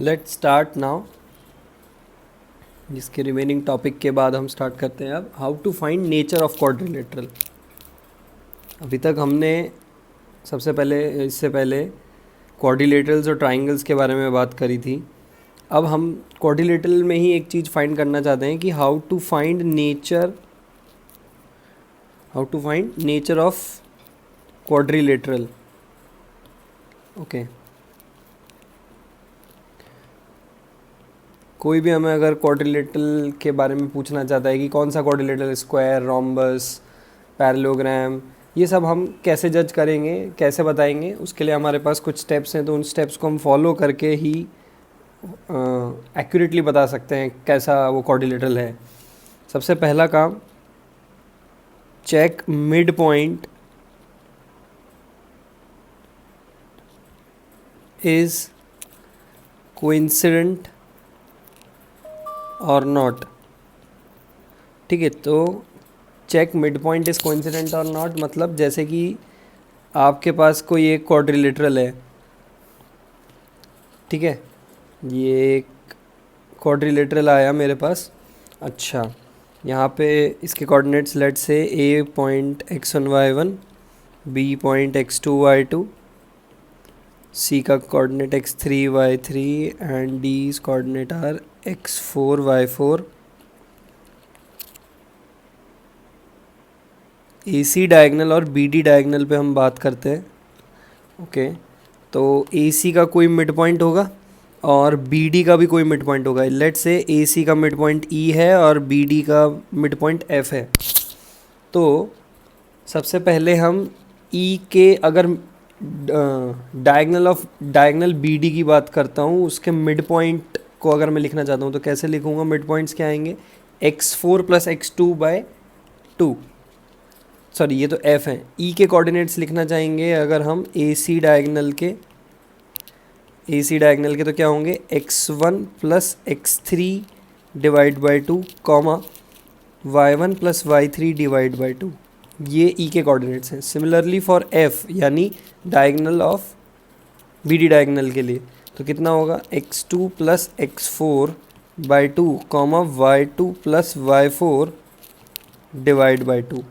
Let's start now. जिसके remaining topic के बाद हम स्टार्ट करते हैं अब how to find nature of quadrilateral. अभी तक हमने इससे पहले क्वाड्रिलेटरल्स और ट्राइंगल्स के बारे में बात करी थी। अब हम क्वाड्रिलेटरल में ही एक चीज़ फाइंड करना चाहते हैं कि how to find nature of quadrilateral. Okay, कोई भी हमें अगर क्वाड्रिलेटरल के बारे में पूछना चाहता है कि कौन सा क्वाड्रिलेटरल, स्क्वायर, रोम्बस, पैरेललोग्राम, ये सब हम कैसे जज करेंगे, कैसे बताएंगे, उसके लिए हमारे पास कुछ स्टेप्स हैं। तो उन स्टेप्स को हम फॉलो करके ही एक्यूरेटली बता सकते हैं कैसा वो क्वाड्रिलेटरल है। सबसे पहला काम, check mid point is coincident और नॉट। ठीक है, तो check mid point is coincident और नॉट मतलब जैसे कि आपके पास कोई एक क्वाड्रिलेटरल है। ठीक है, ये एक क्वाड्रिलेटरल आया मेरे पास। अच्छा, यहाँ पे इसके coordinates let say A point x1 y1, B point x2 y2, C का coordinate x3 y3 and D's coordinate are x4 y4। AC diagonal और BD डायगनल पे हम बात करते हैं। ओके, तो AC का कोई मिड पॉइंट होगा और BD का भी कोई मिड पॉइंट होगा। लेट से AC का मिड पॉइंट E है और BD का मिड पॉइंट F है। तो सबसे पहले हम E के अगर डायगनल BD की बात करता हूँ, उसके मिड पॉइंट को अगर मैं लिखना चाहता हूँ तो कैसे लिखूँगा? मिड पॉइंट्स क्या आएंगे? x4 + x2/2। सॉरी, ये तो F है। E के कोऑर्डिनेट्स लिखना चाहेंगे अगर हम AC डायगनल के तो क्या होंगे? x1 + x3/2 comma y1 + y3/2। ये E के कोऑर्डिनेट्स हैं। सिमिलरली फॉर F यानी डायगनल ऑफ BD डायगनल के लिए तो कितना होगा? x2 + x4/2 comma y2 + y4/2।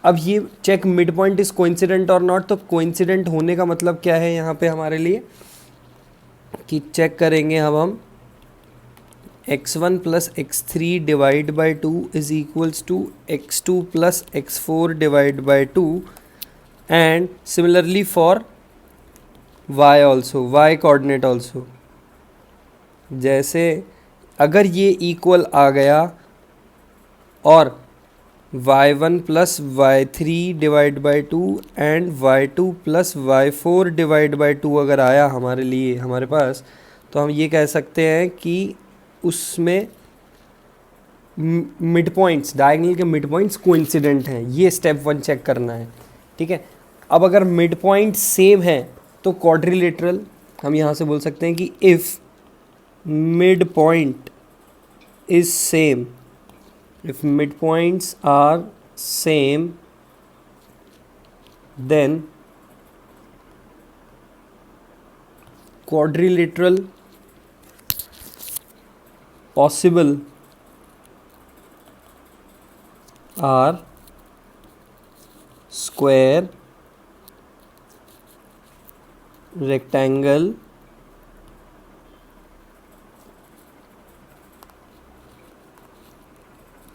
अब ये check mid point is coincident और नॉट। तो कोइंसिडेंट होने का मतलब क्या है यहाँ पे हमारे लिए कि चेक करेंगे अब हम x1 + x3/2 is equals to x2 + x4/2 and similarly for y also, y coordinate also. जैसे अगर ये इक्वल आ गया और y1 + y3/2 and y2 + y4/2 अगर आया हमारे पास, तो हम ये कह सकते हैं कि उसमें मिड पॉइंट्स, डायगनल के मिड पॉइंट्स कोइंसिडेंट हैं। ये स्टेप 1 चेक करना है। ठीक है, अब अगर मिड पॉइंट सेम है तो क्वाड्रिलेटरल हम यहाँ से बोल सकते हैं कि if mid point is same, if midpoints are same, then quadrilateral possible are square, rectangle,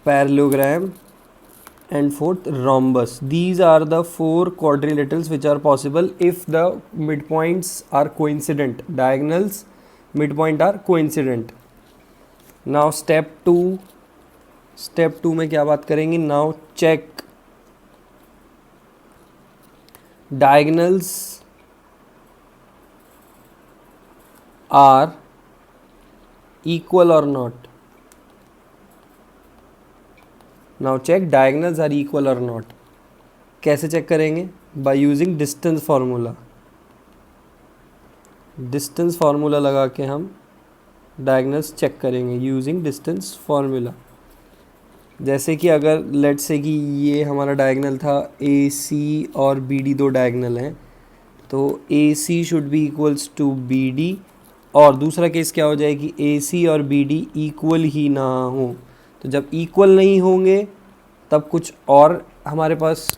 parallelogram and fourth rhombus. These are the 4 quadrilaterals which are possible if the midpoints are coincident. Diagonals midpoint are coincident. Now step 2 में क्या बात करेंगे? Now check diagonals are equal or not. Now check diagonals are equal और not. कैसे चेक करेंगे? By using distance formula. Distance formula लगा के हम डायगनल्स चेक करेंगे यूजिंग डिस्टेंस फार्मूला। जैसे कि अगर लेट्स से कि ये हमारा डायगनल था, AC और BD 2 डायगनल हैं, तो AC should be equals to BD और दूसरा केस क्या हो जाएगी, ए सी और बी डी इक्वल ही ना हो। तो जब इक्वल नहीं होंगे तब कुछ और हमारे पास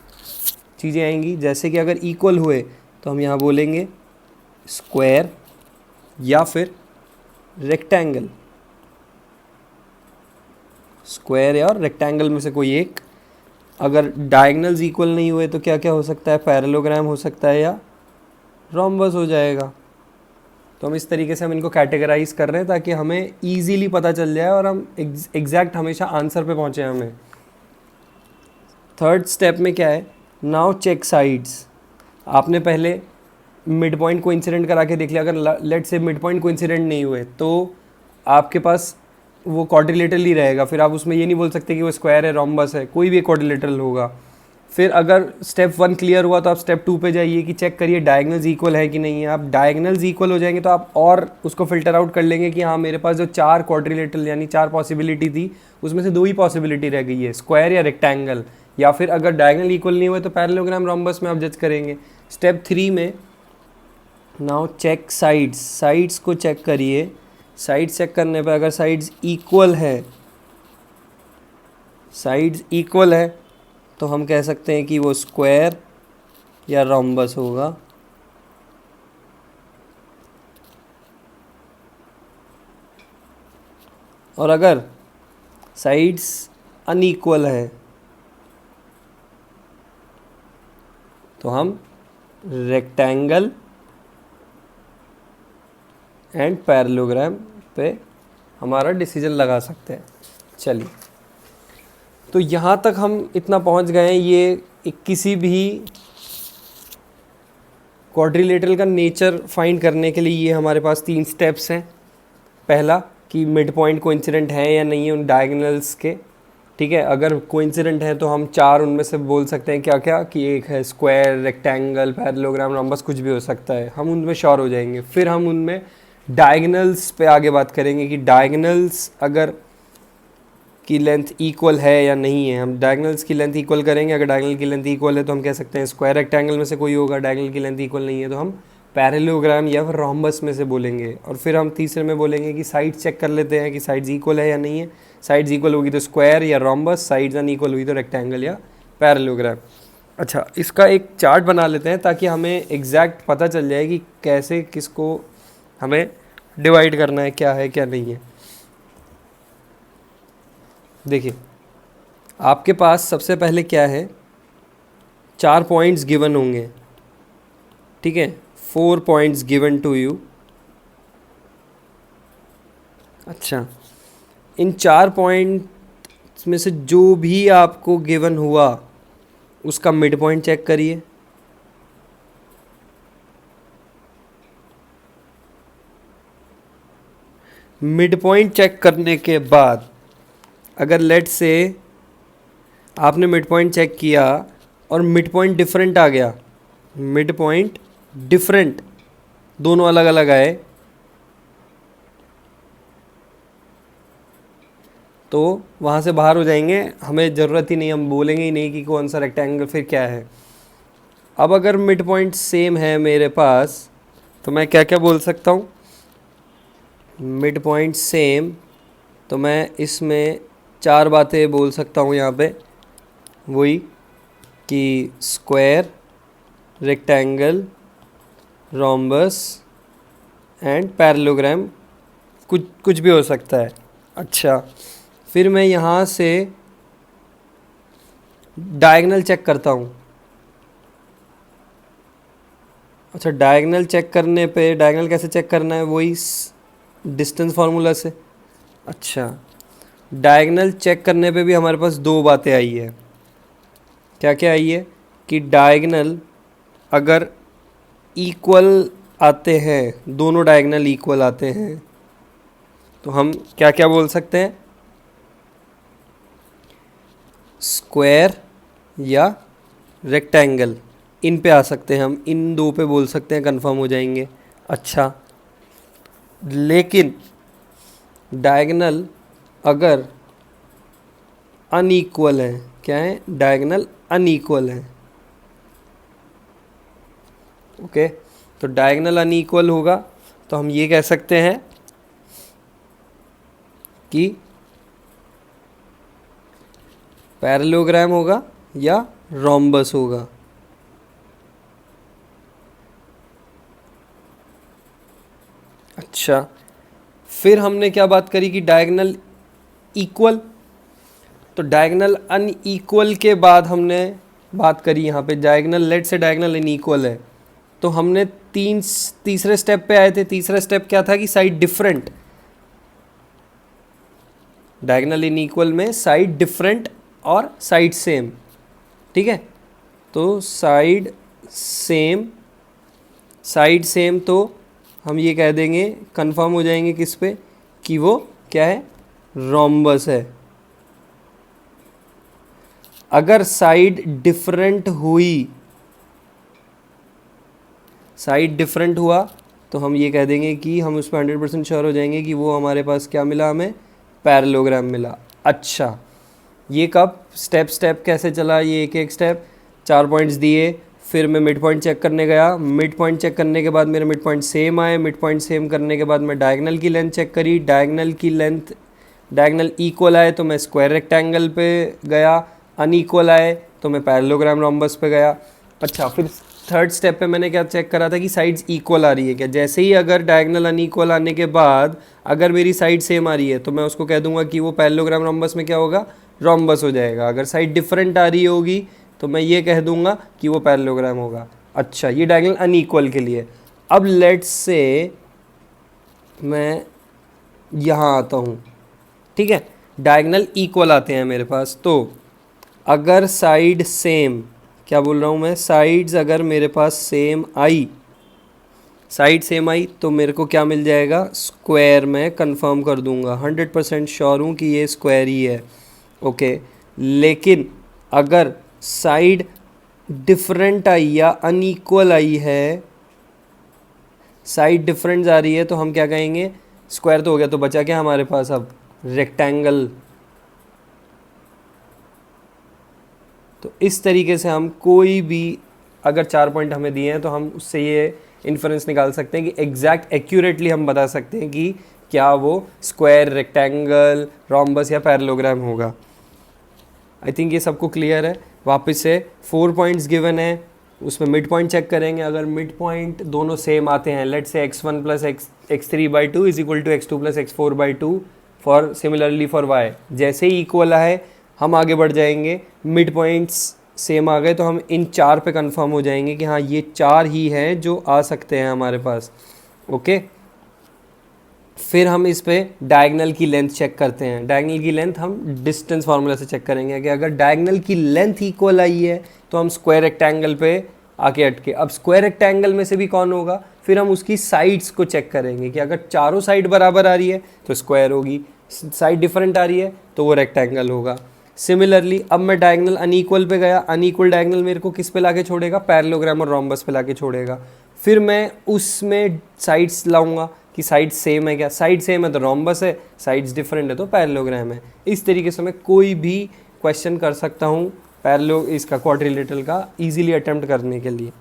चीज़ें आएंगी, जैसे कि अगर इक्वल हुए तो हम यहाँ बोलेंगे स्क्वायर या फिर रेक्टेंगल, स्क्वायर या रेक्टेंगल में से कोई एक। अगर डायगनल्स इक्वल नहीं हुए तो क्या क्या हो सकता है, पैरेललोग्राम हो सकता है या रोम्बस हो जाएगा। तो हम इस तरीके से हम इनको कैटेगराइज कर रहे हैं ताकि हमें ईजीली पता चल जाए और हम एग्जैक्ट हमेशा आंसर पे पहुँचे। हमें थर्ड स्टेप में क्या है, नाउ चेक साइड्स। आपने पहले मिड पॉइंट को इंसिडेंट करा के देख लिया, अगर लेट से मिड पॉइंट को इंसिडेंट नहीं हुए तो आपके पास वो क्वाड्रिलेटरल ही रहेगा, फिर आप उसमें ये नहीं बोल सकते कि वो स्क्वायर है, रोम्बस है, कोई भी क्वाड्रिलेटरल होगा। फिर अगर स्टेप 1 क्लियर हुआ तो आप स्टेप 2 पे जाइए कि चेक करिए डायगनल्स इक्वल है कि नहीं है। आप डायगनल्स इक्वल हो जाएंगे तो आप और उसको फिल्टर आउट कर लेंगे कि हाँ मेरे पास जो 4 क्वाड्रिलेटरल यानी 4 पॉसिबिलिटी थी उसमें से 2 ही पॉसिबिलिटी रह गई है, स्क्वायर या रेक्टेंगल। या फिर अगर डायगनल इक्वल नहीं हुए तो पैरेललोग्राम, रोम्बस में आप जज करेंगे। स्टेप 3 में नाउ चेक साइड्स, साइड्स को चेक करिए। साइड्स चेक करने पे अगर साइड्स इक्वल है, साइड्स इक्वल है तो हम कह सकते हैं कि वो स्क्वायर या रोम्बस होगा। और अगर साइड्स अनइक्वल है तो हम रेक्टेंगल एंड पैरेललोग्राम पे हमारा डिसीजन लगा सकते हैं। चलिए, तो यहाँ तक हम इतना पहुँच गए हैं। ये किसी भी क्वाड्रिलेटरल का नेचर फाइंड करने के लिए ये हमारे पास 3 स्टेप्स हैं। पहला कि मिड पॉइंट कोइंसिडेंट है या नहीं है उन डायगोनल्स के, ठीक है। अगर कोइंसिडेंट है तो हम 4 उनमें से बोल सकते हैं क्या क्या, कि एक है स्क्वायर, रेक्टेंगल, पैरेललोग्राम, रोम्बस, कुछ भी हो सकता है, हम उनमें श्योर हो जाएंगे। फिर हम उनमें डायगोनल्स पे आगे बात करेंगे कि डायगोनल्स अगर की लेंथ इक्वल है या नहीं है। हम डायगोनल्स की लेंथ इक्वल करेंगे, अगर डायगोनल की लेंथ इक्वल है तो हम कह सकते हैं स्क्वायर रेक्टेंगल में से कोई होगा, डायगोनल की लेंथ इक्वल नहीं है तो हम पैरेललोग्राम या फिर रोम्बस में से बोलेंगे। और फिर हम तीसरे में बोलेंगे कि साइड चेक कर लेते हैं कि साइड्स इक्वल है या नहीं है। साइड्स इक्वल होगी तो स्क्वायर या रोम्बस, साइड्स अनइक्वल हुई तो रेक्टेंगल या पैरेललोग्राम। अच्छा, इसका एक चार्ट बना लेते हैं ताकि हमें एग्जैक्ट पता चल जाए कि कैसे किसको हमें डिवाइड करना है, क्या है क्या नहीं है। देखिए, आपके पास सबसे पहले क्या है, 4 पॉइंट्स गिवन होंगे, ठीक है, 4 पॉइंट्स गिवन टू यू। अच्छा, इन 4 पॉइंट्स में से जो भी आपको गिवन हुआ उसका मिड पॉइंट चेक करिए। मिड पॉइंट चेक करने के बाद अगर लेट से आपने मिड पॉइंट चेक किया और मिड पॉइंट डिफरेंट आ गया, मिड पॉइंट डिफरेंट, दोनों अलग अलग आए, तो वहाँ से बाहर हो जाएंगे, हमें ज़रूरत ही नहीं, हम बोलेंगे ही नहीं कि कौन सा रेक्टेंगल फिर क्या है। अब अगर मिड पॉइंट सेम है मेरे पास तो मैं क्या क्या बोल सकता हूँ, मिड पॉइंट सेम, तो मैं इसमें 4 बातें बोल सकता हूँ यहाँ पे, वही कि square, rectangle, rhombus and parallelogram, कुछ भी हो सकता है। अच्छा, फिर मैं यहाँ से डायगोनल चेक करता हूँ। अच्छा, डायगोनल चेक करने पे, डायगोनल कैसे चेक करना है, वही डिस्टेंस फार्मूला से। अच्छा, डायगोनल चेक करने पे भी हमारे पास 2 बातें आई है। क्या क्या आई है कि डायगोनल अगर इक्वल आते हैं, दोनों डायगोनल इक्वल आते हैं तो हम क्या क्या बोल सकते हैं, स्क्वायर या रेक्टेंगल, इन पे आ सकते हैं हम, इन 2 पे बोल सकते हैं, कंफर्म हो जाएंगे। अच्छा, लेकिन डायगोनल अगर अनइक्वल है, क्या है, डायगोनल अनइक्वल है, ओके, तो डायगोनल अनइक्वल होगा तो हम ये कह सकते हैं कि पैरेललोग्राम होगा या रोम्बस होगा। अच्छा, फिर हमने क्या बात करी कि डायगोनल इक्वल। तो डायगोनल अनइक्वल के बाद हमने बात करी यहाँ पे डायगोनल, लेट से डायगोनल अनइक्वल है, तो हमने तीसरे स्टेप पे आए थे। तीसरा स्टेप क्या था कि साइड डिफरेंट। डायगोनल इनइक्वल में साइड डिफरेंट और साइड सेम, ठीक है। तो साइड सेम तो हम ये कह देंगे, कंफर्म हो जाएंगे किस पे, कि वो क्या है, रोम्बस है। अगर साइड डिफरेंट हुआ तो हम ये कह देंगे कि हम उस पर 100% श्योर हो जाएंगे कि वो हमारे पास क्या मिला, हमें पैरेललोग्राम मिला। अच्छा, ये कब स्टेप कैसे चला, ये एक स्टेप, 4 पॉइंट्स दिए, फिर मैं मिड पॉइंट चेक करने गया। मिड पॉइंट चेक करने के बाद मेरे मिड पॉइंट सेम आए। मिड पॉइंट सेम करने के बाद मैं डायगोनल की लेंथ चेक करी। डायगोनल इक्वल आए तो मैं स्क्वायर रेक्टेंगल पे गया। अनइक्वल आए तो मैं पैरेललोग्राम रोम्बस पे गया। अच्छा, फिर थर्ड स्टेप पे मैंने क्या चेक करा था कि साइड्स इक्वल आ रही है क्या। जैसे ही अगर डायगोनल अनइक्वल आने के बाद अगर मेरी साइड सेम आ रही है तो मैं उसको कह दूंगा कि वो पैरेललोग्राम रोम्बस में क्या होगा, रोम्बस हो जाएगा। अगर साइड डिफरेंट आ रही होगी तो मैं ये कह दूंगा कि वो पैरेललोग्राम होगा। अच्छा, ये डायगोनल अनइक्वल के लिए। अब लेट्स से मैं यहाँ आता हूँ, ठीक है, डायगोनल इक्वल आते हैं मेरे पास। तो अगर साइड सेम, क्या बोल रहा हूँ मैं, साइड्स अगर मेरे पास सेम आई तो मेरे को क्या मिल जाएगा, स्क्वायर। मैं कंफर्म कर दूंगा, 100% श्योर हूँ कि ये स्क्वायर ही है। ओके, लेकिन अगर साइड डिफरेंट आई या अनइक्वल आई है, साइड डिफरेंस आ रही है तो हम क्या कहेंगे, स्क्वायर तो हो गया, तो बचा क्या हमारे पास अब, रेक्टेंगल। तो इस तरीके से हम कोई भी, अगर 4 पॉइंट हमें दिए हैं तो हम उससे ये इन्फरेंस निकाल सकते हैं कि एग्जैक्ट एक्यूरेटली हम बता सकते हैं कि क्या वो स्क्वायर, रेक्टेंगल, रोम्बस या पैरेललोग्राम होगा। आई थिंक ये सबको क्लियर है। वापस से 4 पॉइंट्स गिवन है, उसमें मिड पॉइंट चेक करेंगे। अगर मिड पॉइंट दोनों सेम आते हैं, let say x1 plus x3/2 is equal to x2 plus x4/2 for similarly for y, जैसे ही इक्वल है हम आगे बढ़ जाएंगे। मिड पॉइंट्स सेम आ गए तो हम इन 4 पे कंफर्म हो जाएंगे कि हाँ ये 4 ही हैं जो आ सकते हैं हमारे पास। ओके, फिर हम इस पे डायगोनल की लेंथ चेक करते हैं। डायगोनल की लेंथ हम डिस्टेंस फार्मूला से चेक करेंगे कि अगर डायगोनल की लेंथ इक्वल आई है तो हम स्क्वायर रेक्टेंगल पे आके अटके। अब स्क्वायर रेक्टेंगल में से भी कौन होगा, फिर हम उसकी साइड्स को चेक करेंगे कि अगर चारों साइड बराबर आ रही है तो स्क्वायर होगी, साइड डिफरेंट आ रही है तो वो रेक्टेंगल होगा। सिमिलरली अब मैं डायगोनल अनइक्वल पे गया, अनइक्वल डायगोनल मेरे को किस पे लाके छोड़ेगा, पैरेललोग्राम और रोम्बस पे लाके छोड़ेगा। फिर मैं उसमें साइड्स लाऊंगा कि साइड सेम है क्या, साइड सेम है तो रोम्बस है, साइड्स डिफरेंट है तो पैरेललोग्राम है। इस तरीके से मैं कोई भी क्वेश्चन कर सकता हूँ इसका क्वाड्रिलेटरल का इजीली अटेम्प्ट करने के लिए।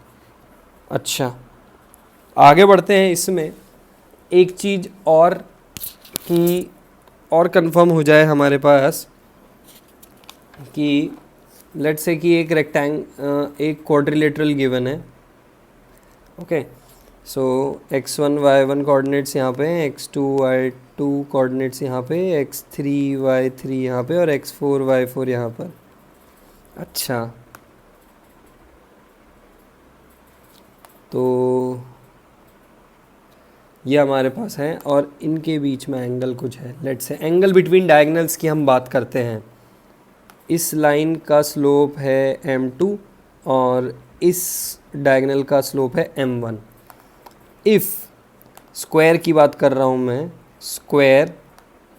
अच्छा, आगे बढ़ते हैं। इसमें एक चीज़ और कि और कंफर्म हो जाए हमारे पास कि लेट्स से कि एक एक क्वाड्रिलेटरल गिवन है। ओके, सो x1 y1 कोऑर्डिनेट्स यहाँ पे, x2 y2 कोऑर्डिनेट्स यहाँ पे, x3 y3 यहाँ पे और x4 y4 यहाँ पर। अच्छा, तो ये हमारे पास हैं और इनके बीच में एंगल कुछ है। Let's say angle between diagonals की हम बात करते हैं। इस लाइन का स्लोप है m2 और इस डायगोनल का स्लोप है m1। इफ़ स्क्वायर की बात कर रहा हूँ मैं, square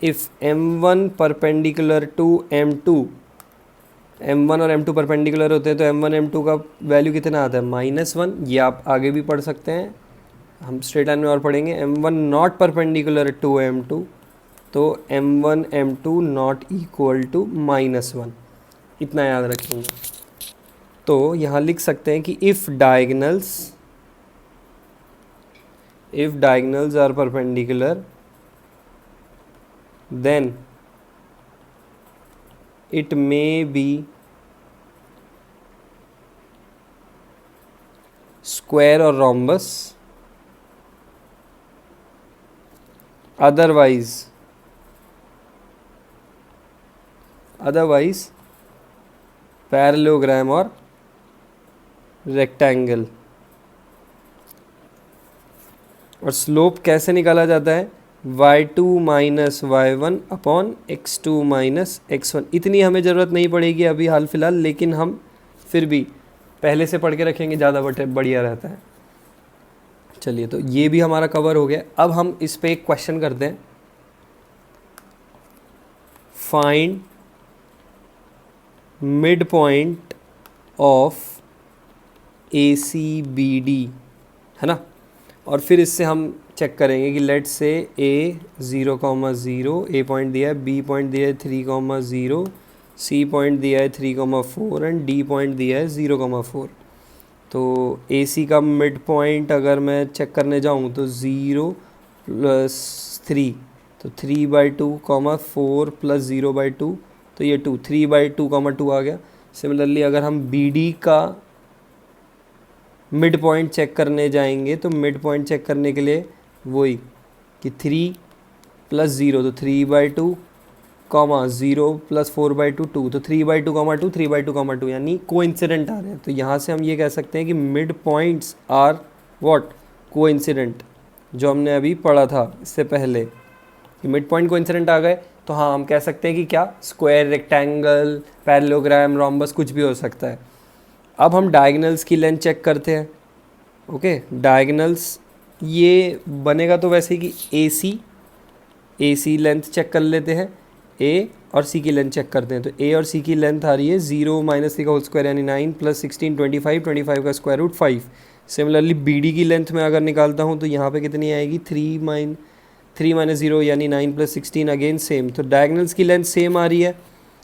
if m1 perpendicular to m2, m1 और m2 परपेंडिकुलर होते हैं तो m1 m2 का वैल्यू कितना आता है, -1। ये आप आगे भी पढ़ सकते हैं, हम स्ट्रेट लाइन में और पढ़ेंगे। m1 not perpendicular to m2 तो m1 m2 not equal to -1, इतना याद रखेंगे। तो यहाँ लिख सकते हैं कि if diagonals if diagonals are perpendicular then it may be square or rhombus, otherwise parallelogram और रेक्टेंगल। और स्लोप कैसे निकाला जाता है, y2 minus y1 upon x2 minus x1। इतनी हमें ज़रूरत नहीं पड़ेगी अभी हाल फिलहाल, लेकिन हम फिर भी पहले से पढ़ के रखेंगे, ज़्यादा बढ़िया रहता है। चलिए, तो ये भी हमारा कवर हो गया। अब हम इस पे एक क्वेश्चन करते हैं, find mid point of ACBD, है ना। और फिर इससे हम चेक करेंगे कि लेट से A 0,0 A पॉइंट दिया है, B पॉइंट दिया है 3,0, C पॉइंट दिया है 3,4 एंड D पॉइंट दिया है 0,4। तो AC का मिड पॉइंट अगर मैं चेक करने जाऊँ तो 0 + 3, तो 3/2, 4 + 0/2, तो ये 2, 3/2, 2 आ गया। सिमिलरली अगर हम BD का मिड पॉइंट चेक करने जाएंगे तो मिड पॉइंट चेक करने के लिए वही कि 3 + 0, तो 3/2, 0 + 4/2, 2, तो 3/2, 2, 3/2, 2, यानी कोइंसिडेंट आ रहे हैं। तो यहाँ से हम ये कह सकते हैं कि mid points are what, coincident, जो हमने अभी पढ़ा था इससे पहले कि मिड पॉइंट कोइंसिडेंट आ गए। तो हाँ, हम कह सकते हैं कि क्या, स्क्वायर, रेक्टेंगल, पैरेललोग्राम, रोम्बस, कुछ भी हो सकता है। अब हम डायगोनल्स की लेंथ चेक करते हैं। ओके, डायगोनल्स ये बनेगा तो वैसे कि AC लेंथ चेक कर लेते हैं, A और C की लेंथ चेक करते हैं। तो A और C की लेंथ आ रही है 0 - 3 का होल स्क्वायर यानी 9 + 16 25, 25 का स्क्वायर रूट 5। सिमिलरली BD की लेंथ में अगर निकालता हूँ तो यहाँ पे कितनी आएगी, 3 - 0 यानी 9 + 16, अगेन सेम। तो डायगोनल्स की लेंथ सेम आ रही है।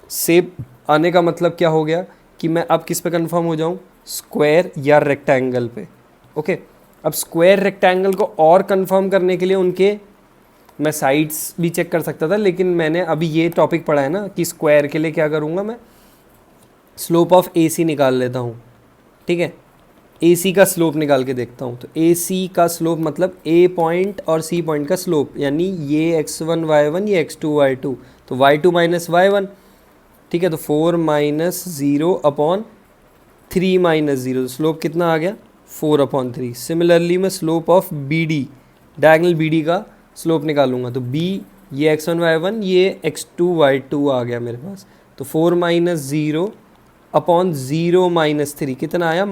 सेम आने का मतलब क्या हो गया कि मैं अब किस पे कंफर्म हो जाऊँ, स्क्वायर या रेक्टेंगल पे। ओके, अब स्क्वायर रेक्टेंगल को और कंफर्म करने के लिए उनके मैं साइड्स भी चेक कर सकता था, लेकिन मैंने अभी ये टॉपिक पढ़ा है ना कि स्क्वायर के लिए क्या करूँगा, मैं स्लोप ऑफ AC निकाल लेता हूँ। ठीक है, AC का स्लोप निकाल के देखता हूँ। तो AC का स्लोप मतलब A पॉइंट और C पॉइंट का स्लोप, यानी ये x1 y1, ये x2 y2, तो y2 माइनस y1। ठीक है, तो 4 - 0 अपॉन 3 - 0, तो स्लोप कितना आ गया, 4/3। सिमिलरली मैं slope of BD, diagonal BD का स्लोप निकालूंगा। तो B, ये x1 y1, ये x2 y2 आ गया मेरे पास। तो 4 - 0 अपॉन 0 - 3 कितना आया,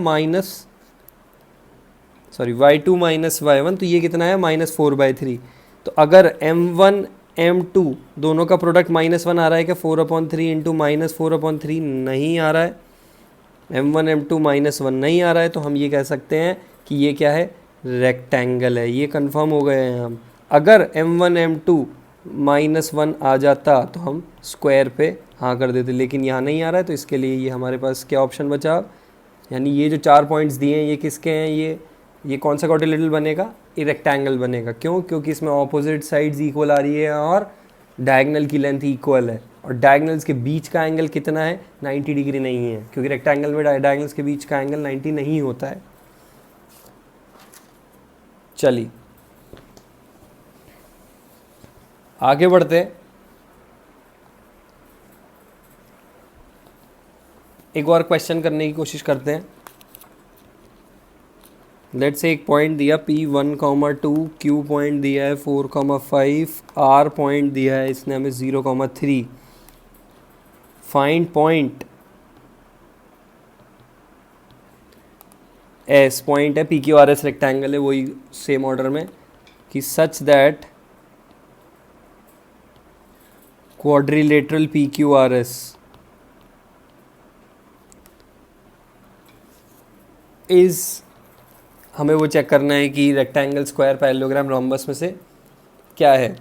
y2 माइनस y1, तो ये कितना आया, -4/3। तो अगर M1 M2 दोनों का प्रोडक्ट -1 आ रहा है क्या, 4/3 इंटू -4/3 नहीं आ रहा है। M1 M2 -1 नहीं आ रहा है, तो हम ये कह सकते हैं कि ये क्या है, रेक्टेंगल है। ये कंफर्म हो गए हैं हम। अगर M1 M2 -1 आ जाता तो हम स्क्वायर पे हाँ कर देते, लेकिन यहाँ नहीं आ रहा है, तो इसके लिए ये हमारे पास क्या ऑप्शन बचा, यानी ये जो 4 पॉइंट्स दिए हैं ये किसके हैं, ये कौन सा क्वाड्रिलेटरल बनेगा, ये रेक्टेंगल बनेगा। क्यों, क्योंकि इसमें ऑपोजिट साइड्स इक्वल आ रही है और डायगोनल की लेंथ इक्वल है, और डायगोनल्स के बीच का एंगल कितना है, 90 डिग्री नहीं है, क्योंकि रेक्टेंगल में डायगोनल्स के बीच का एंगल 90 नहीं होता है। चलिए आगे बढ़ते हैं। एक और क्वेश्चन करने की कोशिश करते हैं। लेट्स से एक पॉइंट दिया P1,2, Q पॉइंट दिया है 4,5, R पॉइंट दिया है इसने हमें 0,3। फाइंड पॉइंट S पॉइंट है, PQRS रेक्टेंगल है, वही सेम ऑर्डर में, कि such that quadrilateral PQRS is, हमें वो चेक करना है कि रेक्टेंगल, स्क्वायर, पैरेललोग्राम, रोम्बस में से क्या है।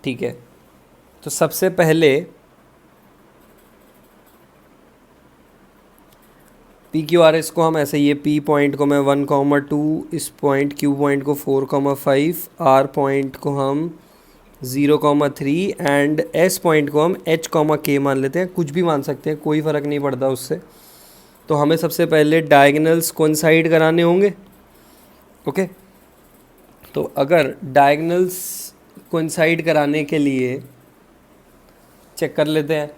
ठीक है, तो सबसे पहले पी क्यू आर एस को हम ऐसे, ये पी पॉइंट को मैं 1,2, इस पॉइंट क्यू पॉइंट को 4,5, आर पॉइंट को हम 0,3 एंड एस पॉइंट को हम h, k मान लेते हैं, कुछ भी मान सकते हैं, कोई फ़र्क नहीं पड़ता उससे। तो हमें सबसे पहले डायगनल्स कोइंसाइड कराने होंगे। ओके, तो अगर डायगनल्स कोइंसाइड कराने के लिए चेक कर लेते हैं,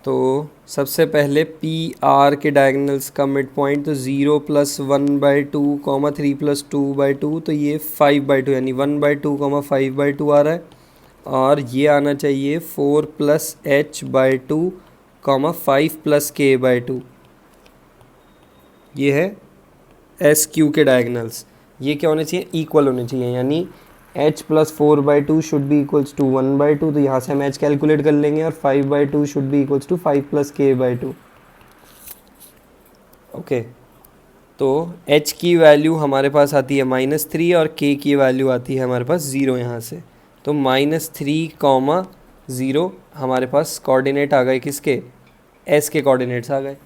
तो सबसे पहले पी आर के डायगनल्स का मिड पॉइंट, तो 0 + 1/2, 3 + 2/2, तो ये 5/2 यानी 1/2, 5/2 आ रहा है। और ये आना चाहिए 4 + h/2, 5 + k/2। ये है एस क्यू के डायगनल्स। ये क्या होने चाहिए? इक्वल होने चाहिए, यानी h + 4/2 should be equals to 1/2, तो यहाँ से हम h कैलकुलेट कर लेंगे, और 5/2 should be equals to 5 + k/2। Okay, तो h की वैल्यू हमारे पास आती है -3 और k की वैल्यू आती है हमारे पास 0 यहाँ से। तो -3, 0 हमारे पास कोऑर्डिनेट आ गए, किसके? s के कोऑर्डिनेट्स आ गए।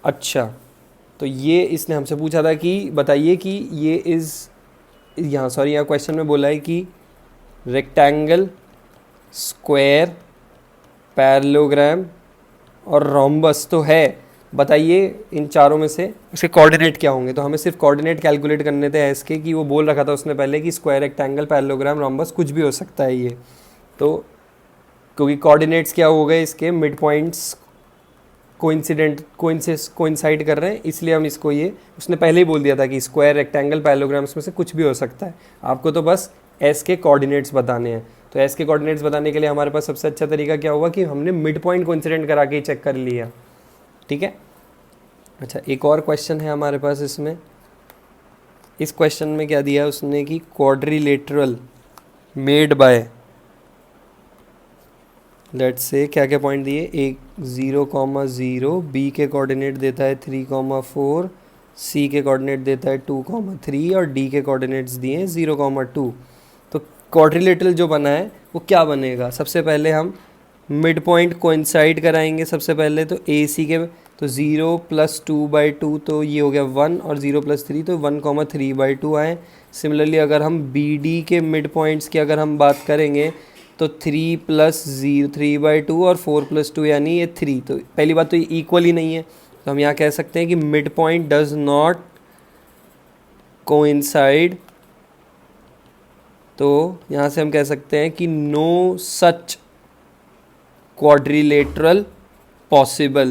अच्छा, तो ये इसने हमसे पूछा था कि बताइए कि ये यहाँ क्वेश्चन में बोला है कि रेक्टेंगल, स्क्वायर, पैरेललोग्राम और रोम्बस तो है, बताइए इन चारों में से उसके कोऑर्डिनेट क्या होंगे। तो हमें सिर्फ कोऑर्डिनेट कैलकुलेट करने थे इसके, कि वो बोल रखा था उसने पहले कि स्क्वायर, रेक्टेंगल, पैरेललोग्राम, रोम्बस कुछ भी हो सकता है ये। तो क्योंकि कोऑर्डिनेट्स क्या हो गए इसके, मिड पॉइंट्स कोइंसाइड कर रहे हैं, इसलिए हम इसको, ये उसने पहले ही बोल दिया था कि स्क्वायर, रेक्टेंगल, पैरेललोग्राम्स में से कुछ भी हो सकता है, आपको तो बस एस के कोऑर्डिनेट्स बताने हैं। तो एस के कोऑर्डिनेट्स बताने के लिए हमारे पास सबसे अच्छा तरीका क्या हुआ कि हमने मिड पॉइंट कोइंसिडेंट करा के ही चेक कर लिया। ठीक है। अच्छा, एक और क्वेश्चन है हमारे पास इसमें। इस क्वेश्चन में क्या दिया उसने कि quadrilateral made by, let's say क्या क्या पॉइंट दिए, एक 0,0, बी के कोऑर्डिनेट देता है 3,4, सी के कोऑर्डिनेट देता है 2,3 और डी के कोऑर्डिनेट्स दिए हैं 0,2। तो क्वाड्रिलेटरल जो बना है वो क्या बनेगा? सबसे पहले हम मिड पॉइंट कोइंसाइड कराएंगे सबसे पहले, तो ए सी के, तो 0 + 2/2, तो ये हो गया 1, और 0 + 3, तो 1,3/2 आए। सिमिलरली अगर हम बी डी के मिड पॉइंट्स की अगर हम बात करेंगे, तो 3 + 0, 3/2 और 4 + 2 यानी ये 3। तो पहली बात तो ये इक्वल ही नहीं है, तो हम यहाँ कह सकते हैं कि mid point does not coincide. तो यहाँ से हम कह सकते हैं कि नो सच क्वाड्रिलेटरल पॉसिबल।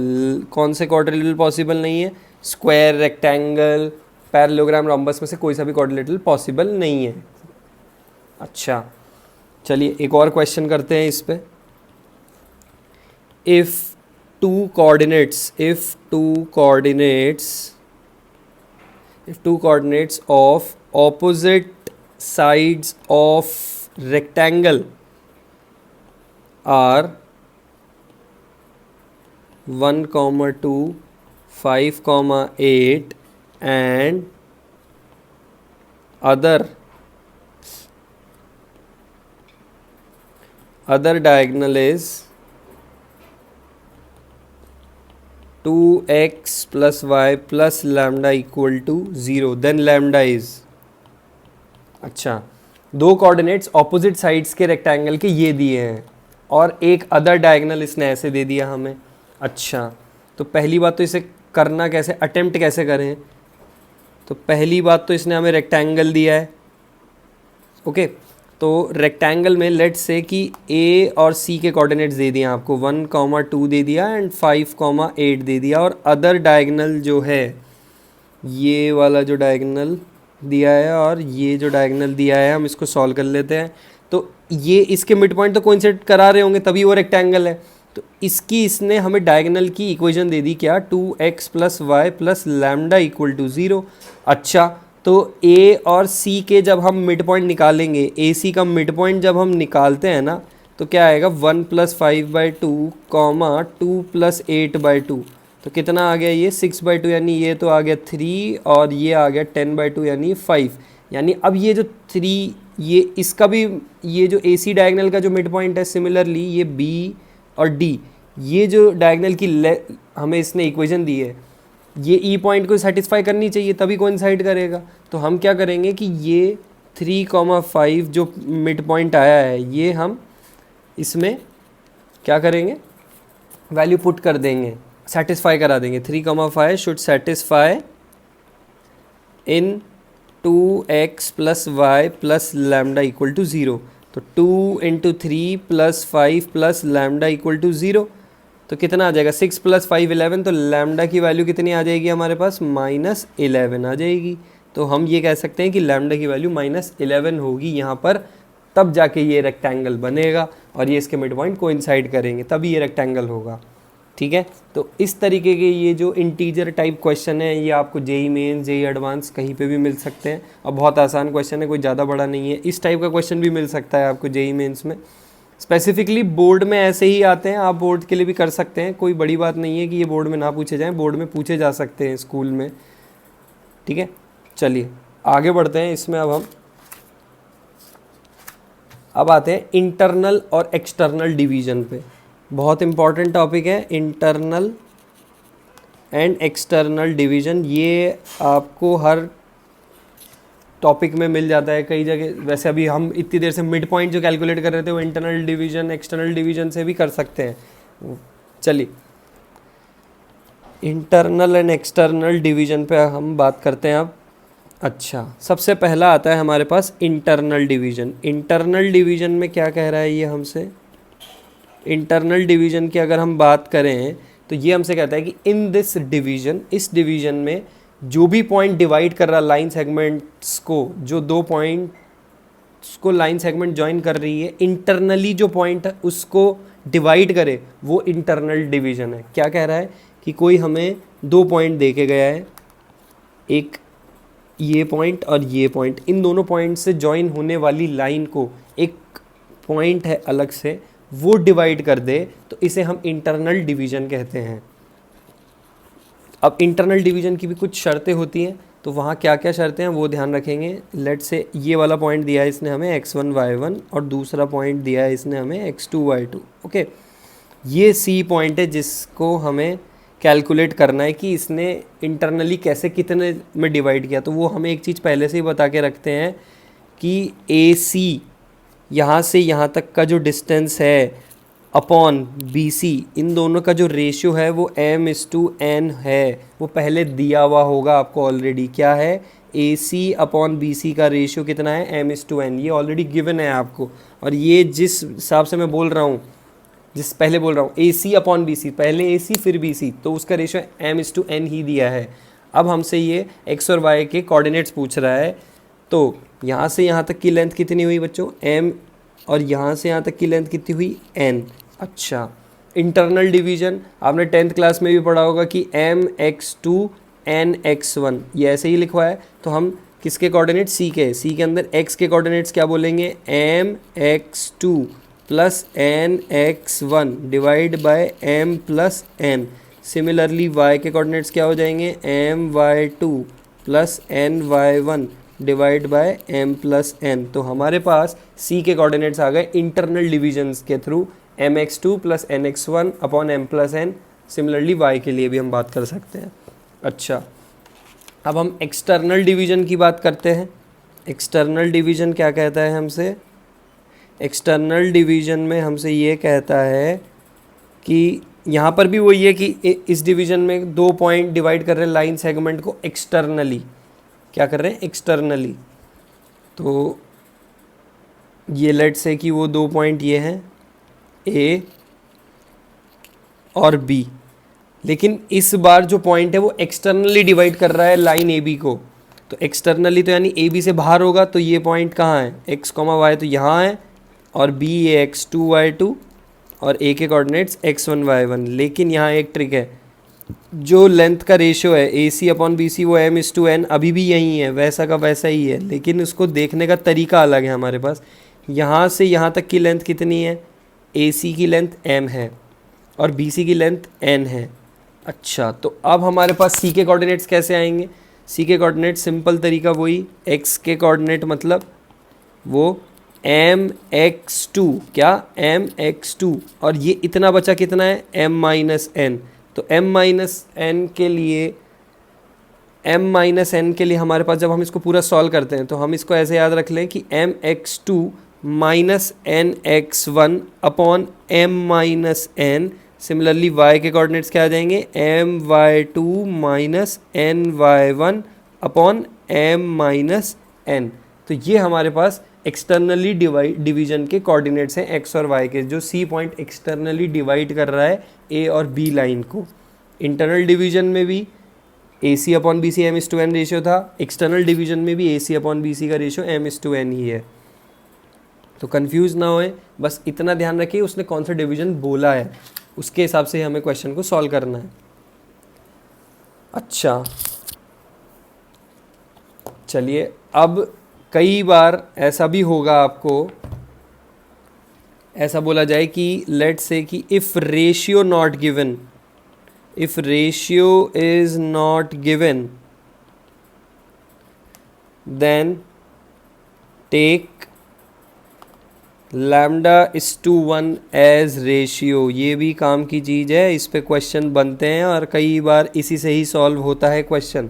कौन से क्वाड्रिलेटरल पॉसिबल नहीं है? स्क्वायर, रेक्टेंगल, पैरेललोग्राम, रोम्बस में से कोई सा भी क्वाड्रिलेटरल पॉसिबल नहीं है। अच्छा, चलिए एक और क्वेश्चन करते हैं इस पे। If two coordinates of opposite sides of rectangle are 1,2, 5,8 and other diagonal is 2x + y + lambda = 0, then lambda is। अच्छा, दो कोऑर्डिनेट्स ऑपोजिट साइड्स के रेक्टेंगल के ये दिए हैं, और एक अदर डायगोनल इसने ऐसे दे दिया हमें। अच्छा, तो पहली बात तो इसे करना कैसे, अटेम्प्ट कैसे करें? तो पहली बात तो इसने हमें रेक्टेंगल दिया है। ओके, तो रेक्टेंगल में लेट्स से कि ए और सी के कोऑर्डिनेट्स दे दिए आपको, 1,2 दे दिया एंड 5,8 दे दिया, और अदर डायगोनल जो है, ये वाला जो डायगोनल दिया है और ये जो डायगोनल दिया है, हम इसको सॉल्व कर लेते हैं। तो ये इसके मिड पॉइंट तो कोइंसाइड करा रहे होंगे, तभी वो रेक्टेंगल है। तो इसने हमें डायगोनल की इक्वेशन दे दी क्या, 2x + y + लैम्डा = 0। अच्छा, तो ए और सी के जब हम मिड पॉइंट निकालेंगे, ए सी का मिड पॉइंट जब हम निकालते हैं ना, तो क्या आएगा, 1 + 5/2, 2 + 8/2, तो कितना आ गया ये 6/2, यानी ये तो आ गया 3, और ये आ गया 10/2 यानी 5। यानी अब ये जो 3 ये इसका भी, ये जो ए सी डायगनल का जो मिड पॉइंट है, सिमिलरली ये बी और डी, ये जो डायगनल की हमें इसने इक्वेशन दी है, ये ई पॉइंट को सेटिस्फाई करनी चाहिए तभी कोइंसाइड करेगा। तो हम क्या करेंगे कि ये 3,5 जो मिड पॉइंट आया है, ये हम इसमें क्या करेंगे, वैल्यू पुट कर देंगे, सेटिस्फाई करा देंगे। 3,5 should satisfy in 2x + y + lambda equal to 0। तो 2 × 3 + 5 + लैम्डा इक्वल टू 0, तो कितना आ जाएगा, 6 + 5 11। तो लैम्डा की वैल्यू कितनी आ जाएगी हमारे पास, -11 आ जाएगी। तो हम ये कह सकते हैं कि लैम्डा की वैल्यू -11 होगी यहाँ पर, तब जाके ये रेक्टेंगल बनेगा और ये इसके मिड पॉइंट कोइंसाइड करेंगे, तभी ये रेक्टेंगल होगा। ठीक है, तो इस तरीके के ये जो इंटीजर टाइप क्वेश्चन है, ये आपको जेई मेंस, जेई एडवांस कहीं पे भी मिल सकते हैं और बहुत आसान क्वेश्चन है, कोई ज़्यादा बड़ा नहीं है। इस टाइप का क्वेश्चन भी मिल सकता है आपको जेई मेंस में। स्पेसिफिकली बोर्ड में ऐसे ही आते हैं, आप बोर्ड के लिए भी कर सकते हैं, कोई बड़ी बात नहीं है कि ये बोर्ड में ना पूछे जाएँ, बोर्ड में पूछे जा सकते हैं स्कूल में। ठीक है, चलिए आगे बढ़ते हैं। इसमें अब आते हैं इंटरनल और एक्सटर्नल डिवीज़न पे। बहुत इंपॉर्टेंट टॉपिक है इंटरनल एंड एक्सटर्नल डिवीज़न। ये आपको हर टॉपिक में मिल जाता है कई जगह। वैसे अभी हम इतनी देर से मिड पॉइंट जो कैलकुलेट कर रहे थे वो इंटरनल डिवीज़न एक्सटर्नल डिवीज़न से भी कर सकते हैं। चलिए इंटरनल एंड एक्सटर्नल डिवीज़न पे हम बात करते हैं अब। अच्छा, सबसे पहला आता है हमारे पास इंटरनल डिवीज़न। इंटरनल डिवीज़न में क्या कह रहा है ये हमसे, इंटरनल डिवीज़न की अगर हम बात करें तो ये हमसे कहता है कि इन दिस डिवीज़न, इस डिवीज़न में जो भी पॉइंट डिवाइड कर रहा लाइन सेगमेंट्स को, जो 2 पॉइंट्स को लाइन सेगमेंट ज्वाइन कर रही है, इंटरनली जो पॉइंट है उसको डिवाइड करे, वो इंटरनल डिवीज़न है। क्या कह रहा है कि कोई हमें 2 पॉइंट दे के गया है, एक ये पॉइंट और ये पॉइंट, इन दोनों पॉइंट से ज्वाइन होने वाली लाइन को एक पॉइंट है अलग से, वो डिवाइड कर दे, तो इसे हम इंटरनल डिवीज़न कहते हैं। अब इंटरनल डिवीज़न की भी कुछ शर्तें होती हैं, तो वहाँ क्या क्या शर्तें हैं वो ध्यान रखेंगे। लेट से ये वाला पॉइंट दिया है इसने हमें x1 y1 और दूसरा पॉइंट दिया है इसने हमें x2 y2। ओके, ये C पॉइंट है जिसको हमें कैलकुलेट करना है कि इसने इंटरनली कैसे कितने में डिवाइड किया। तो वो हमें एक चीज़ पहले से ही बता के रखते हैं कि AC यहाँ से यहाँ तक का जो डिस्टेंस है अपॉन BC, इन दोनों का जो रेशियो है वो m/n है। वो पहले दिया हुआ होगा आपको ऑलरेडी। क्या है, AC अपॉन BC का रेशियो कितना है, m/n, ये ऑलरेडी गिवन है आपको। और ये जिस हिसाब से मैं बोल रहा हूँ, जिस पहले बोल रहा हूँ AC अपॉन BC, पहले AC फिर BC, तो उसका रेशियो m/n ही दिया है। अब हमसे ये x और y के कोऑर्डिनेट्स पूछ रहा है। तो यहाँ से यहाँ तक की लेंथ कितनी हुई बच्चों, m, और यहाँ से यहाँ तक की लेंथ कितनी हुई, n। अच्छा, इंटरनल डिवीज़न आपने 10th क्लास में भी पढ़ा होगा कि mx2 nx1, ये ऐसे ही लिखवा है। तो हम किसके कोऑर्डिनेट, C के अंदर x के कोऑर्डिनेट्स क्या बोलेंगे, mx2 + nx1 divide by m + n। Similarly y के कोऑर्डिनेट्स क्या हो जाएंगे, my2 + ny1 divide by m + n। तो हमारे पास C के कोऑर्डिनेट्स आ गए इंटरनल डिवीजन्स के through, mx2 + nx1 upon m + n। Similarly y के लिए भी हम बात कर सकते हैं। अच्छा, अब हम एक्सटर्नल डिवीज़न की बात करते हैं। एक्सटर्नल डिवीज़न क्या कहता है हमसे, एक्सटर्नल डिवीज़न में हमसे ये कहता है कि यहाँ पर भी वही है कि इस डिवीज़न में 2 पॉइंट डिवाइड कर रहे हैं लाइन सेगमेंट को एक्सटर्नली। क्या कर रहे हैं, एक्सटर्नली। तो ये लेट से कि वो 2 पॉइंट ये हैं A और B, लेकिन इस बार जो पॉइंट है वो एक्सटर्नली डिवाइड कर रहा है लाइन AB को। तो एक्सटर्नली तो यानी AB से बाहर होगा, तो ये पॉइंट कहाँ है, x, y तो यहाँ है, और B ये x2 y2 और A के कोऑर्डिनेट्स x1 y1। लेकिन यहाँ एक ट्रिक है, जो लेंथ का रेशियो है AC अपॉन BC वो m/n अभी भी यही है, वैसा का वैसा ही है, लेकिन उसको देखने का तरीका अलग है हमारे पास। यहाँ से यहाँ तक की लेंथ कितनी है, AC की लेंथ m है और BC की लेंथ n है। अच्छा, तो अब हमारे पास C के कोऑर्डिनेट्स कैसे आएंगे, C के कोऑर्डिनेट सिंपल तरीका वही, x के कोऑर्डिनेट मतलब वो mx2, क्या mx2, और ये इतना बचा कितना है m माइनस एन। तो m माइनस एन के लिए हमारे पास, जब हम इसको पूरा सॉल्व करते हैं तो हम इसको ऐसे याद रख लें कि mx2 minus n x one upon m minus n. Similarly y के कोऑर्डिनेट्स क्या आ जाएंगे, my2 minus ny1 upon m minus n। तो ये हमारे पास एक्सटर्नली डिवीजन के कोऑर्डिनेट्स हैं x और y के, जो C पॉइंट एक्सटर्नली डिवाइड कर रहा है A और B लाइन को। इंटरनल डिवीजन में भी AC upon BC m/n ratio था, एक्सटर्नल डिवीजन में भी AC अपॉन BC का रेशियो m/n ही है। तो कंफ्यूज ना होए, बस इतना ध्यान रखिए उसने कौन सा डिवीजन बोला है, उसके हिसाब से हमें क्वेश्चन को सॉल्व करना है। अच्छा चलिए, अब कई बार ऐसा भी होगा, आपको ऐसा बोला जाए कि लेट्स से कि if ratio not given, if ratio is not given then take lambda is to 1 as ratio. ये भी काम की चीज़ है, इस पे क्वेश्चन बनते हैं और कई बार इसी से ही सॉल्व होता है क्वेश्चन,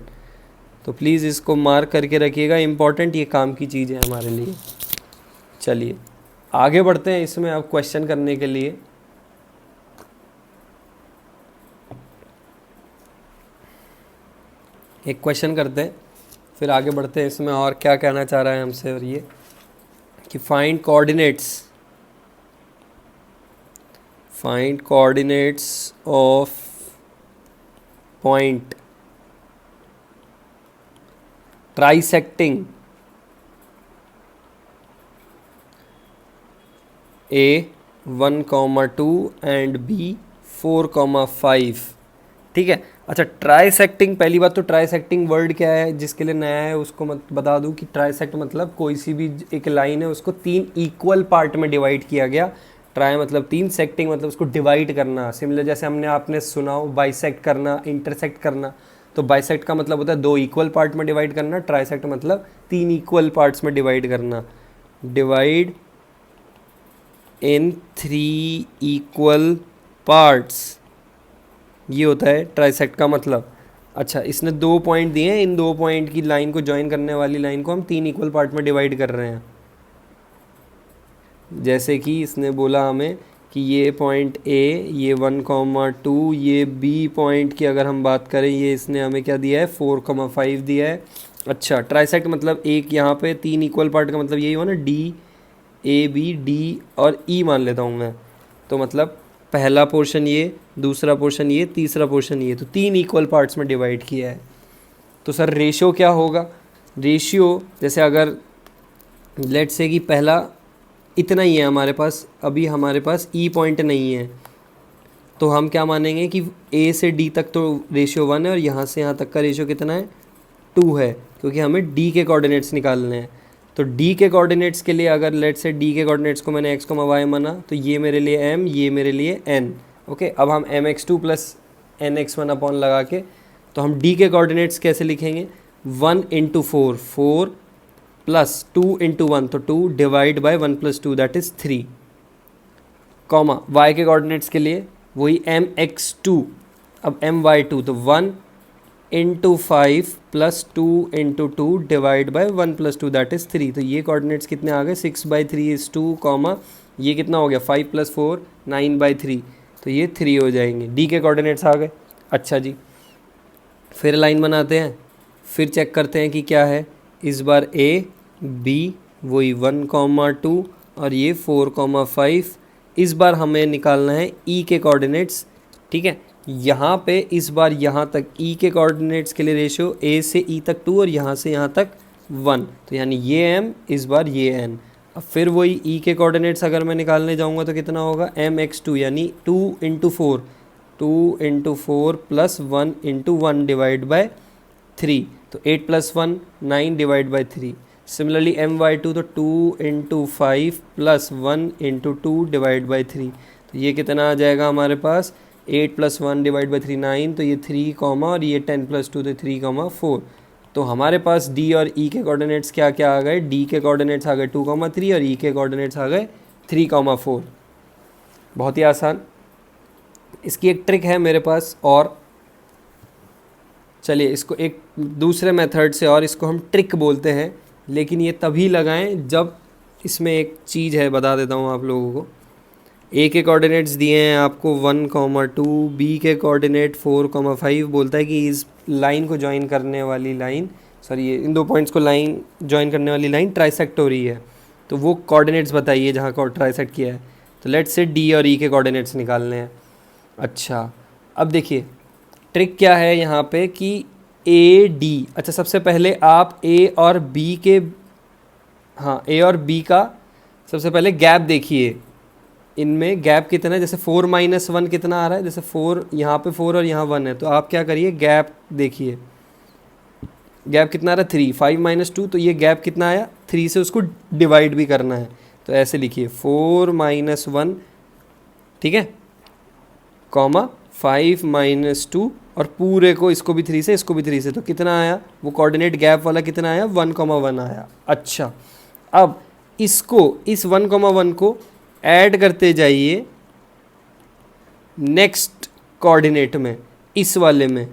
तो प्लीज़ इसको मार्क करके रखिएगा, इम्पॉर्टेंट ये काम की चीज़ है हमारे लिए। चलिए आगे बढ़ते हैं इसमें अब क्वेश्चन करने के लिए। एक क्वेश्चन करते हैं फिर आगे बढ़ते हैं इसमें, और क्या कहना चाह रहा है हमसे, और ये कि find coordinates of point trisecting A1,2 and B4,5। ठीक है। अच्छा, ट्राइसेक्टिंग, पहली बात तो ट्राइसेक्टिंग वर्ड क्या है, जिसके लिए नया है उसको मत बता दूं कि ट्राइसेक्ट मतलब कोई सी भी एक लाइन है उसको 3 इक्वल पार्ट में डिवाइड किया गया। ट्राई मतलब 3, सेक्टिंग मतलब उसको डिवाइड करना। सिमिलर जैसे आपने सुना हो बाइसेक्ट करना, इंटरसेक्ट करना, तो बाइसेक्ट का मतलब होता है 2 इक्वल पार्ट में डिवाइड करना, ट्राइसेक्ट मतलब 3 इक्वल पार्ट्स में डिवाइड करना। डिवाइड इन 3 इक्वल पार्ट्स, ये होता है ट्राइसेक्ट का मतलब। अच्छा, इसने 2 पॉइंट दिए हैं, इन 2 पॉइंट की लाइन को ज्वाइन करने वाली लाइन को हम 3 इक्वल पार्ट में डिवाइड कर रहे हैं। जैसे कि इसने बोला हमें कि ये पॉइंट A, ये 1,2, ये B पॉइंट की अगर हम बात करें, ये इसने हमें क्या दिया है 4,5 दिया है। अच्छा, ट्राइसेक्ट मतलब एक यहाँ पे 3 इक्वल पार्ट का मतलब यही हुआ ना, D, A, B, D और E मान लेता हूँ मैं। तो मतलब पहला पोर्शन ये, दूसरा पोर्शन ये, तीसरा पोर्शन ये, तो 3 इक्वल पार्ट्स में डिवाइड किया है। तो सर रेशियो क्या होगा? रेशियो जैसे अगर लेट्स से कि पहला इतना ही है हमारे पास, अभी हमारे पास E पॉइंट नहीं है, तो हम क्या मानेंगे कि A से D तक तो रेशियो 1 है और यहाँ से यहाँ तक का रेशियो कितना है 2 है, क्योंकि हमें D के कोऑर्डिनेट्स निकालने हैं। तो D के कोऑर्डिनेट्स के लिए अगर लेट्स से D के कोऑर्डिनेट्स को मैंने x, y माना, तो ये मेरे लिए m, ये मेरे लिए n। ओके, अब हम mx2 प्लस nx1 अपॉन लगा के, तो हम D के कोऑर्डिनेट्स कैसे लिखेंगे, 1 इंटू 4, 4 प्लस 2 इंटू 1, तो 2 divide by 1 plus 2 that is 3, comma y के कोऑर्डिनेट्स के लिए वही mx2, अब my2, तो 1 into 5 plus 2 into 2 divide by 1 plus 2 that is 3। तो ये कोऑर्डिनेट्स कितने आ गए, 6/3 इज़ 2, कॉमा ये कितना हो गया 5 प्लस 4, 9/3, तो ये 3 हो जाएंगे। डी के कोऑर्डिनेट्स आ गए। अच्छा जी, फिर लाइन बनाते हैं, फिर चेक करते हैं कि क्या है। इस बार A, B वही 1,2 और ये 4,5। इस बार हमें निकालना है E के कोऑर्डिनेट्स। ठीक है, यहाँ पे इस बार यहाँ तक E के कोऑर्डिनेट्स के लिए रेशियो A से E तक 2 और यहाँ से यहाँ तक 1, तो यानी ये m, इस बार ये n। अब फिर वही E के कोऑर्डिनेट्स अगर मैं निकालने जाऊँगा तो कितना होगा, mx2 यानी 2 into 4, 2 into 4 plus 1 into 1 divide by 3, तो 8 plus 1 9 divide by 3। Similarly my2 तो 2 into 5 plus 1 into 2 divide by 3, तो ये कितना आ जाएगा हमारे पास 8 प्लस 1 डिवाइड बाई 3 9, तो ये 3 कॉमा और ये 10 प्लस 2 तो 3, 4, तो हमारे पास डी और ई के कोऑर्डिनेट्स क्या क्या आ गए, डी के कोऑर्डिनेट्स आ गए 2,3 और ई के कोऑर्डिनेट्स आ गए 3,4। बहुत ही आसान। इसकी एक ट्रिक है मेरे पास, और चलिए इसको एक दूसरे मेथड से, और इसको हम ट्रिक बोलते हैं, लेकिन ये तभी लगाएं जब इसमें एक चीज़ है, बता देता हूँ आप लोगों को। ए के कोऑर्डिनेट्स दिए हैं आपको 1,2, बी के कोऑर्डिनेट 4,5, बोलता है कि इस लाइन को ज्वाइन करने वाली लाइन, सॉरी इन दो पॉइंट्स को लाइन ज्वाइन करने वाली लाइन ट्राइसेक्ट हो रही है, तो वो कोऑर्डिनेट्स बताइए जहाँ को ट्राइसेक्ट किया है। तो लेट्स से डी और ई के कोऑर्डिनेट्स निकालने हैं। अच्छा, अब देखिए ट्रिक क्या है यहाँ पे कि ए डी, अच्छा सबसे पहले आप ए और बी के, हाँ ए और बी का सबसे पहले गैप देखिए, इनमें गैप कितना है। जैसे 4 - 1 कितना आ रहा है, जैसे 4 यहाँ पे 4 और यहाँ 1 है, तो आप क्या करिए गैप देखिए, गैप कितना आ रहा है 3, 5 - 2, तो ये गैप कितना आया 3 से, उसको डिवाइड भी करना है, तो ऐसे लिखिए 4 - 1, ठीक है, कॉमा 5 - 2, और पूरे को इसको भी 3 से इसको भी 3 से, तो कितना आया वो कोऑर्डिनेट गैप वाला कितना आया 1,1 आया। अच्छा, अब इसको इस 1,1 को ऐड करते जाइए नेक्स्ट कोऑर्डिनेट में, इस वाले में।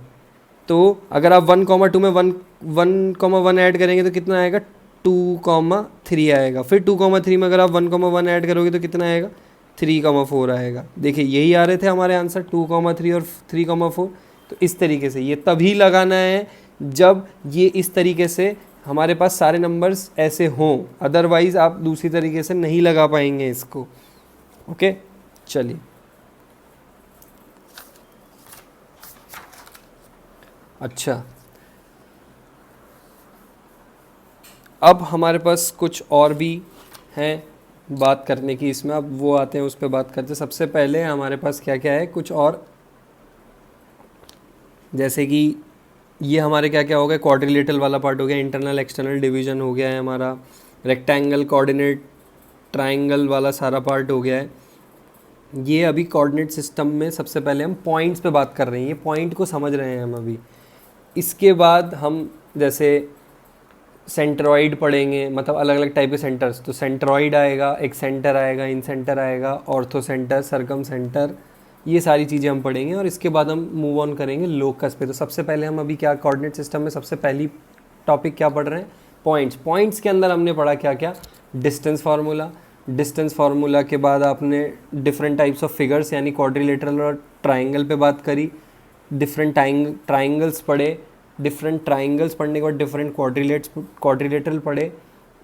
तो अगर आप 1,2 में 1,1 ऐड करेंगे तो कितना आएगा 2,3 आएगा। फिर 2,3 में अगर आप 1,1 ऐड करोगे तो कितना आएगा 3,4 आएगा। देखिए यही आ रहे थे हमारे आंसर 2,3 और 3,4। तो इस तरीके से ये तभी लगाना है जब ये इस तरीके से हमारे पास सारे नंबर्स ऐसे हों, अदरवाइज़ आप दूसरी तरीके से नहीं लगा पाएंगे इसको। ओके, चलिए अच्छा, अब हमारे पास कुछ और भी हैं बात करने की इसमें, अब वो आते हैं उस पर बात करते हैं। सबसे पहले हमारे पास क्या क्या है कुछ और, जैसे कि ये हमारे क्या क्या हो गया, क्वाड्रिलेटरल वाला पार्ट हो गया, इंटरनल एक्सटर्नल डिवीजन हो गया है हमारा, रेक्टेंगल कोऑर्डिनेट ट्रायंगल वाला सारा पार्ट हो गया है। ये अभी कोऑर्डिनेट सिस्टम में सबसे पहले हम पॉइंट्स पे बात कर रहे हैं, ये पॉइंट को समझ रहे हैं हम अभी। इसके बाद हम जैसे सेंट्रॉइड पढ़ेंगे, मतलब अलग अलग टाइप के सेंटर्स, तो सेंट्रॉइड आएगा, एक सेंटर आएगा, इन सेंटर आएगा, ऑर्थो सेंटर, सरकम सेंटर, ये सारी चीज़ें हम पढ़ेंगे। और इसके बाद हम मूव ऑन करेंगे लोकस पे। तो सबसे पहले हम अभी क्या कोऑर्डिनेट सिस्टम में सबसे पहली टॉपिक क्या पढ़ रहे हैं, पॉइंट्स। पॉइंट्स के अंदर हमने पढ़ा क्या क्या, डिस्टेंस फार्मूला, डिस्टेंस फार्मूला के बाद आपने डिफरेंट टाइप्स ऑफ फिगर्स यानी क्वाड्रिलेटरल और ट्राइंगल पे बात करी, डिफरेंट ट्राइंगल्स पढ़े, डिफरेंट ट्राइंगल्स पढ़ने के बाद डिफरेंट क्वाड्रिलेटरल पढ़े।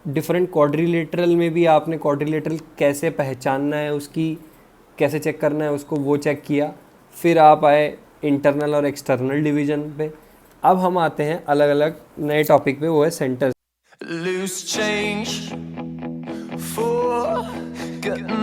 डिफरेंट क्वाड्रिलेटरल में भी आपने क्वाड्रिलेटरल कैसे पहचानना है, उसकी कैसे चेक करना है उसको, वो चेक किया। फिर आप आए इंटरनल और एक्सटर्नल डिवीजन पे। अब हम आते हैं अलग अलग नए टॉपिक पे, वो है centres. Loose change for getting